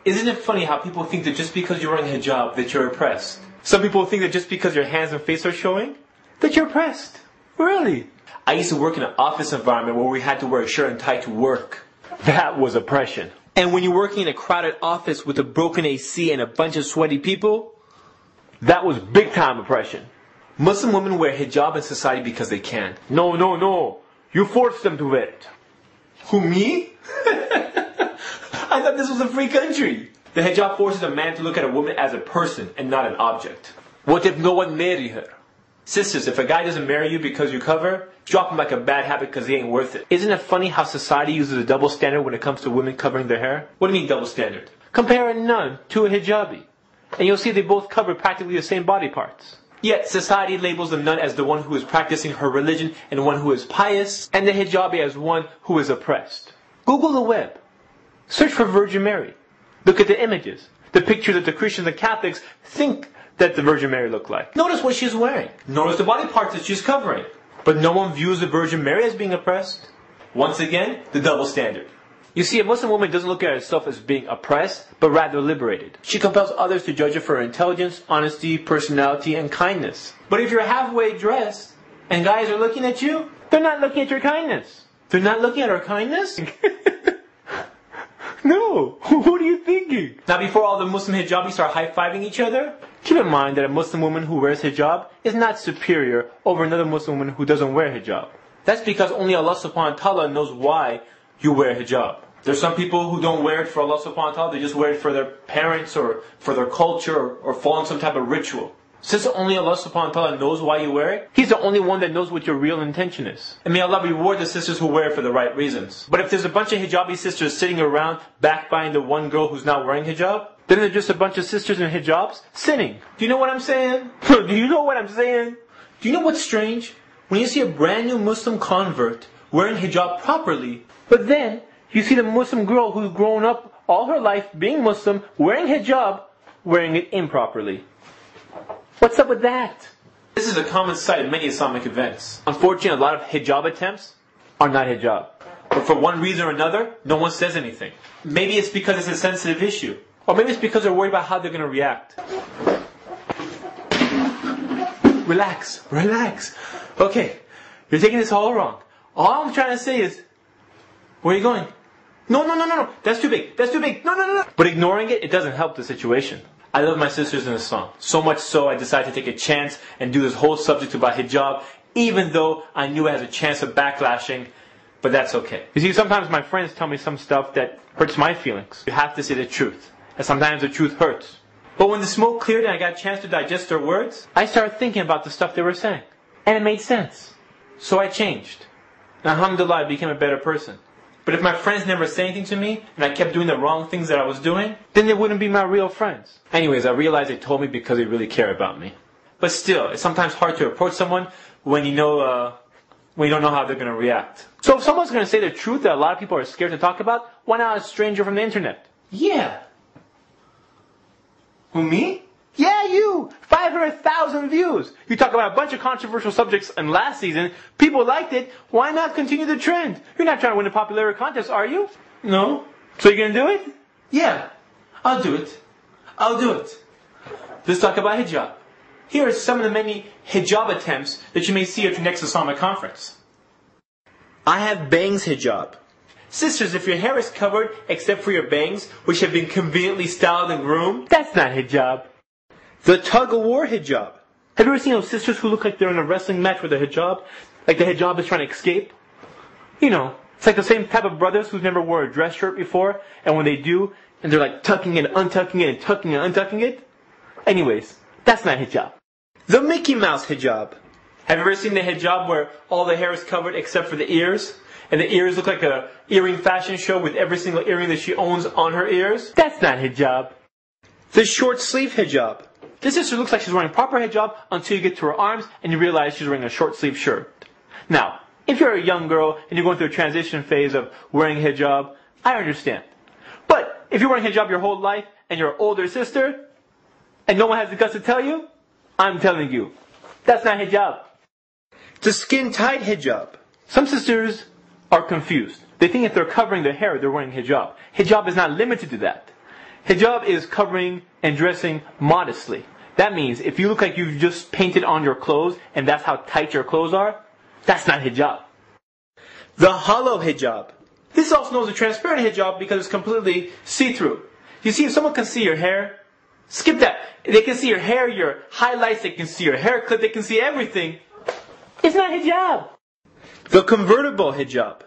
Isn't it funny how people think that just because you're wearing a hijab that you're oppressed? Some people think that just because your hands and face are showing, that you're oppressed. Really? I used to work in an office environment where we had to wear a shirt and tie to work. That was oppression. And when you're working in a crowded office with a broken AC and a bunch of sweaty people, that was big time oppression. Muslim women wear hijab in society because they can. No, no, no. You forced them to wear it. Who, me? I thought this was a free country. The hijab forces a man to look at a woman as a person and not an object. What if no one married her? Sisters, if a guy doesn't marry you because you cover, drop him like a bad habit because he ain't worth it. Isn't it funny how society uses a double standard when it comes to women covering their hair? What do you mean double standard? Compare a nun to a hijabi, and you'll see they both cover practically the same body parts. Yet society labels the nun as the one who is practicing her religion and one who is pious, and the hijabi as one who is oppressed. Google the web. Search for Virgin Mary. Look at the images, the pictures that the Christians and Catholics think that the Virgin Mary looked like. Notice what she's wearing. Notice the body parts that she's covering. But no one views the Virgin Mary as being oppressed. Once again, the double standard. You see, a Muslim woman doesn't look at herself as being oppressed, but rather liberated. She compels others to judge her for her intelligence, honesty, personality, and kindness. But if you're halfway dressed, and guys are looking at you, they're not looking at your kindness. They're not looking at our kindness? No, what are you thinking? Now before all the Muslim hijabis start high-fiving each other, keep in mind that a Muslim woman who wears hijab is not superior over another Muslim woman who doesn't wear hijab. That's because only Allah subhanahu wa ta'ala knows why you wear hijab. There's some people who don't wear it for Allah subhanahu wa ta'ala, they just wear it for their parents or for their culture or follow some type of ritual. Since only Allah subhanahu wa ta'ala knows why you wear it, He's the only one that knows what your real intention is. And may Allah reward the sisters who wear it for the right reasons. But if there's a bunch of hijabi sisters sitting around backbiting the one girl who's not wearing hijab, then they're just a bunch of sisters in hijabs sinning. Do you know what I'm saying? Do you know what I'm saying? Do you know what's strange? When you see a brand new Muslim convert wearing hijab properly, but then you see the Muslim girl who's grown up all her life being Muslim, wearing hijab, wearing it improperly. What's up with that? This is a common sight in many Islamic events. Unfortunately, a lot of hijab attempts are not hijab. But for one reason or another, no one says anything. Maybe it's because it's a sensitive issue. Or maybe it's because they're worried about how they're going to react. Relax, relax. Okay, you're taking this all wrong. All I'm trying to say is, where are you going? No, no, no, no, no. That's too big. That's too big. No, no, no, no. But ignoring it doesn't help the situation. I love my sisters in Islam. So much so I decided to take a chance and do this whole subject about hijab, even though I knew it has a chance of backlashing, but that's okay. You see, sometimes my friends tell me some stuff that hurts my feelings. You have to say the truth. And sometimes the truth hurts. But when the smoke cleared and I got a chance to digest their words, I started thinking about the stuff they were saying. And it made sense. So I changed. And alhamdulillah, I became a better person. But if my friends never said anything to me, and I kept doing the wrong things that I was doing, then they wouldn't be my real friends. Anyways, I realized they told me because they really care about me. But still, it's sometimes hard to approach someone when you don't know how they're going to react. So if someone's going to say the truth that a lot of people are scared to talk about, why not a stranger from the internet? Yeah. Who, me? Yeah, you! 500,000 views! You talk about a bunch of controversial subjects in last season, people liked it, why not continue the trend? You're not trying to win a popularity contest, are you? No. So you're gonna do it? Yeah, I'll do it. I'll do it. Let's talk about hijab. Here are some of the many hijab attempts that you may see at your next Islamic conference. I have bangs hijab. Sisters, if your hair is covered except for your bangs, which have been conveniently styled and groomed, that's not hijab. The tug-of-war hijab. Have you ever seen those sisters who look like they're in a wrestling match with a hijab? Like the hijab is trying to escape? You know, it's like the same type of brothers who've never wore a dress shirt before, and when they do, and they're like tucking it, untucking it, and tucking and untucking it. Anyways, that's not hijab. The Mickey Mouse hijab. Have you ever seen the hijab where all the hair is covered except for the ears? And the ears look like a earring fashion show with every single earring that she owns on her ears? That's not hijab. The short sleeve hijab. This sister looks like she's wearing proper hijab until you get to her arms and you realize she's wearing a short sleeve shirt. Now, if you're a young girl and you're going through a transition phase of wearing hijab, I understand. But if you're wearing hijab your whole life and you're an older sister and no one has the guts to tell you, I'm telling you, that's not hijab. The skin-tight hijab. Some sisters are confused. They think if they're covering their hair, they're wearing hijab. Hijab is not limited to that. Hijab is covering and dressing modestly. That means if you look like you've just painted on your clothes and that's how tight your clothes are, that's not hijab. The hollow hijab. This is also known as a transparent hijab because it's completely see-through. You see, if someone can see your hair, skip that. They can see your hair, your highlights, they can see your hair clip, they can see everything. It's not hijab. The convertible hijab.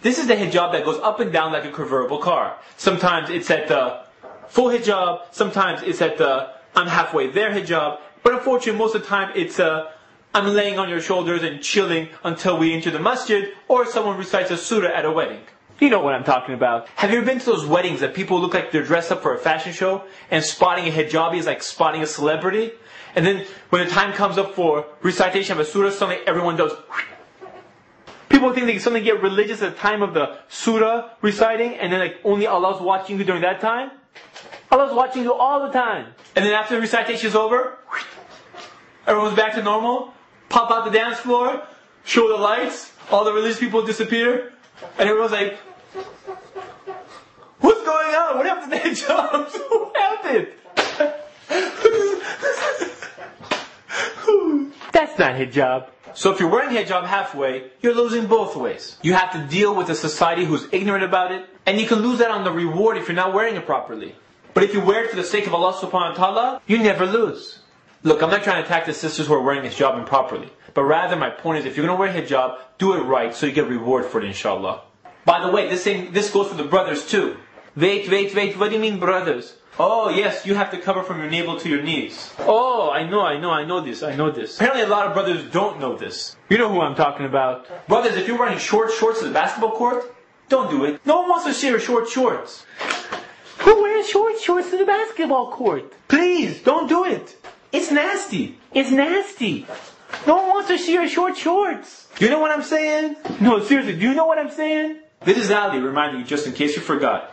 This is the hijab that goes up and down like a convertible car. Sometimes it's at the full hijab, sometimes it's at the I'm halfway there hijab, but unfortunately most of the time it's I'm laying on your shoulders and chilling until we enter the masjid, or someone recites a surah at a wedding. You know what I'm talking about. Have you ever been to those weddings that people look like they're dressed up for a fashion show, and spotting a hijabi is like spotting a celebrity? And then when the time comes up for recitation of a surah, suddenly everyone does. People think they suddenly get religious at the time of the surah reciting, and then like only Allah's watching you during that time. Allah's watching you all the time. And then after the recitation is over, everyone's back to normal. Pop out the dance floor, show the lights, all the religious people disappear, and everyone's like, what's going on? What happened to the hijabs? What happened? That's not hijab. So if you're wearing hijab halfway, you're losing both ways. You have to deal with a society who's ignorant about it, and you can lose that on the reward if you're not wearing it properly. But if you wear it for the sake of Allah subhanahu wa ta'ala, you never lose. Look, I'm not trying to attack the sisters who are wearing hijab improperly, but rather my point is if you're going to wear hijab, do it right so you get reward for it, inshallah. By the way, this goes for the brothers too. Wait, what do you mean brothers? Oh yes, you have to cover from your navel to your knees. Oh, I know this. Apparently a lot of brothers don't know this. You know who I'm talking about. Brothers, if you're wearing short shorts to the basketball court, don't do it. No one wants to see your short shorts. Who wears short shorts to the basketball court? Please, don't do it. It's nasty. It's nasty. No one wants to see your short shorts. Do you know what I'm saying? No, seriously, do you know what I'm saying? This is Ali reminding you just in case you forgot.